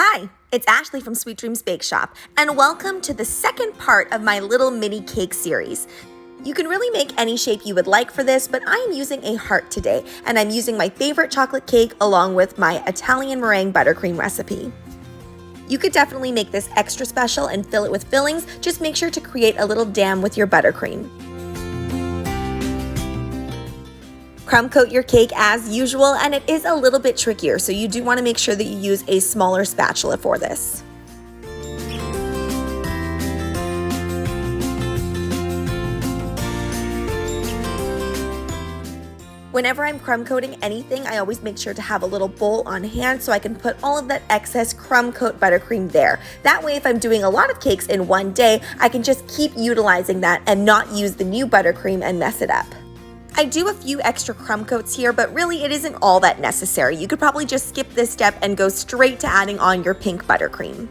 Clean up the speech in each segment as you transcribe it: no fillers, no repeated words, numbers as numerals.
Hi, it's Ashleigh from Sweet Dreams Bake Shop, and welcome to the second part of my little mini cake series. You can really make any shape you would like for this, but I am using a heart today, and I'm using my favorite chocolate cake along with my Italian meringue buttercream recipe. You could definitely make this extra special and fill it with fillings, just make sure to create a little dam with your buttercream. Crumb coat your cake as usual, and it is a little bit trickier, so you do want to make sure that you use a smaller spatula for this. Whenever I'm crumb coating anything, I always make sure to have a little bowl on hand so I can put all of that excess crumb coat buttercream there. That way, if I'm doing a lot of cakes in one day, I can just keep utilizing that and not use the new buttercream and mess it up. I do a few extra crumb coats here, but really it isn't all that necessary. You could probably just skip this step and go straight to adding on your pink buttercream.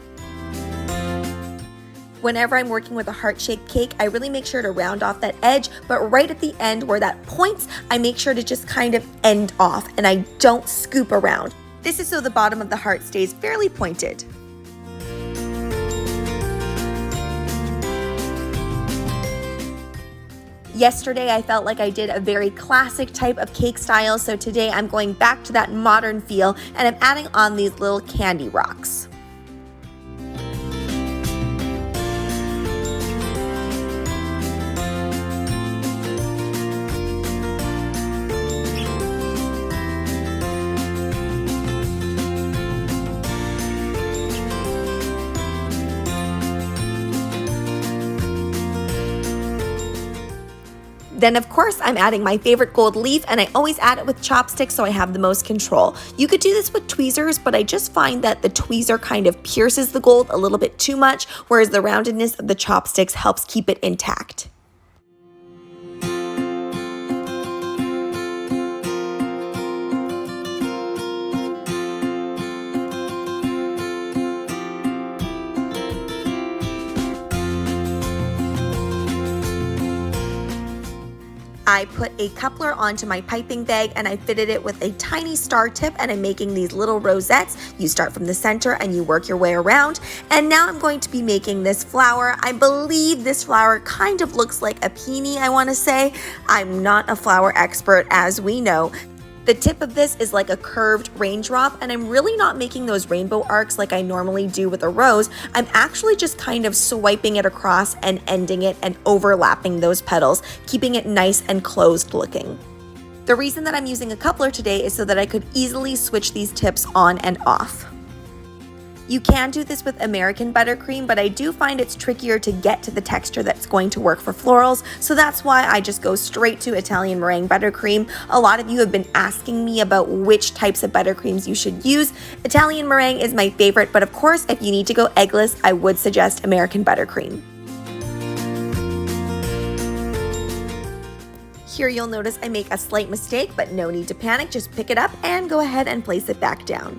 Whenever I'm working with a heart-shaped cake, I really make sure to round off that edge, but right at the end where that points, I make sure to just kind of end off and I don't scoop around. This is so the bottom of the heart stays fairly pointed. Yesterday, I felt like I did a very classic type of cake style, so today I'm going back to that modern feel and I'm adding on these little candy rocks. Then of course I'm adding my favorite gold leaf, and I always add it with chopsticks so I have the most control. You could do this with tweezers, but I just find that the tweezer kind of pierces the gold a little bit too much, whereas the roundedness of the chopsticks helps keep it intact. I put a coupler onto my piping bag and I fitted it with a tiny star tip, and I'm making these little rosettes. You start from the center and you work your way around. And now I'm going to be making this flower. I believe this flower kind of looks like a peony, I want to say. I'm not a flower expert, as we know. The tip of this is like a curved raindrop, and I'm really not making those rainbow arcs like I normally do with a rose. I'm actually just kind of swiping it across and ending it and overlapping those petals, keeping it nice and closed looking. The reason that I'm using a coupler today is so that I could easily switch these tips on and off. You can do this with American buttercream, but I do find it's trickier to get to the texture that's going to work for florals, so that's why I just go straight to Italian meringue buttercream. A lot of you have been asking me about which types of buttercreams you should use. Italian meringue is my favorite, but of course, if you need to go eggless, I would suggest American buttercream. Here you'll notice I make a slight mistake, but no need to panic, just pick it up and go ahead and place it back down.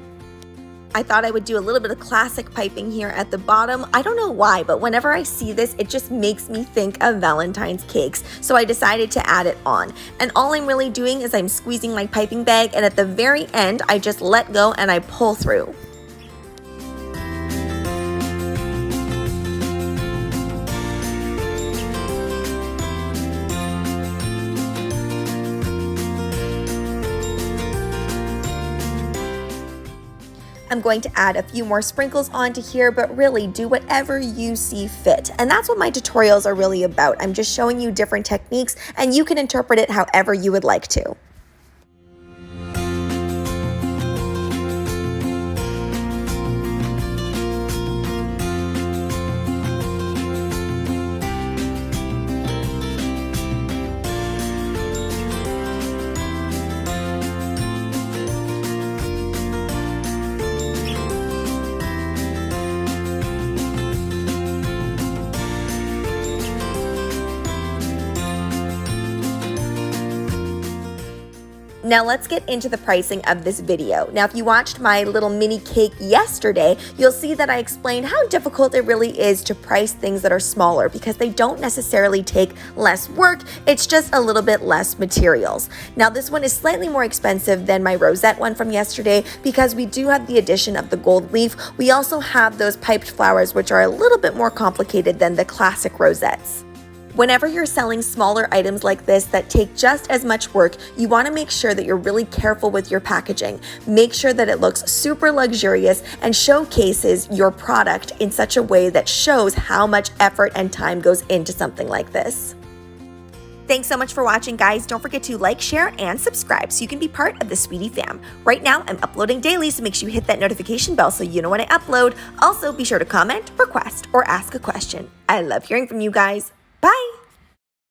I thought I would do a little bit of classic piping here at the bottom. I don't know why, but whenever I see this, it just makes me think of Valentine's cakes. So I decided to add it on. And all I'm really doing is I'm squeezing my piping bag, and at the very end, I just let go and I pull through. I'm going to add a few more sprinkles onto here, but really do whatever you see fit. And that's what my tutorials are really about. I'm just showing you different techniques, and you can interpret it however you would like to. Now let's get into the pricing of this video. Now if you watched my little mini cake yesterday, you'll see that I explained how difficult it really is to price things that are smaller because they don't necessarily take less work, it's just a little bit less materials. Now this one is slightly more expensive than my rosette one from yesterday because we do have the addition of the gold leaf. We also have those piped flowers, which are a little bit more complicated than the classic rosettes. Whenever you're selling smaller items like this that take just as much work, you want to make sure that you're really careful with your packaging. Make sure that it looks super luxurious and showcases your product in such a way that shows how much effort and time goes into something like this. Thanks so much for watching, guys. Don't forget to like, share, and subscribe so you can be part of the Sweetie fam. Right now, I'm uploading daily, so make sure you hit that notification bell so you know when I upload. Also, be sure to comment, request, or ask a question. I love hearing from you guys. Bye!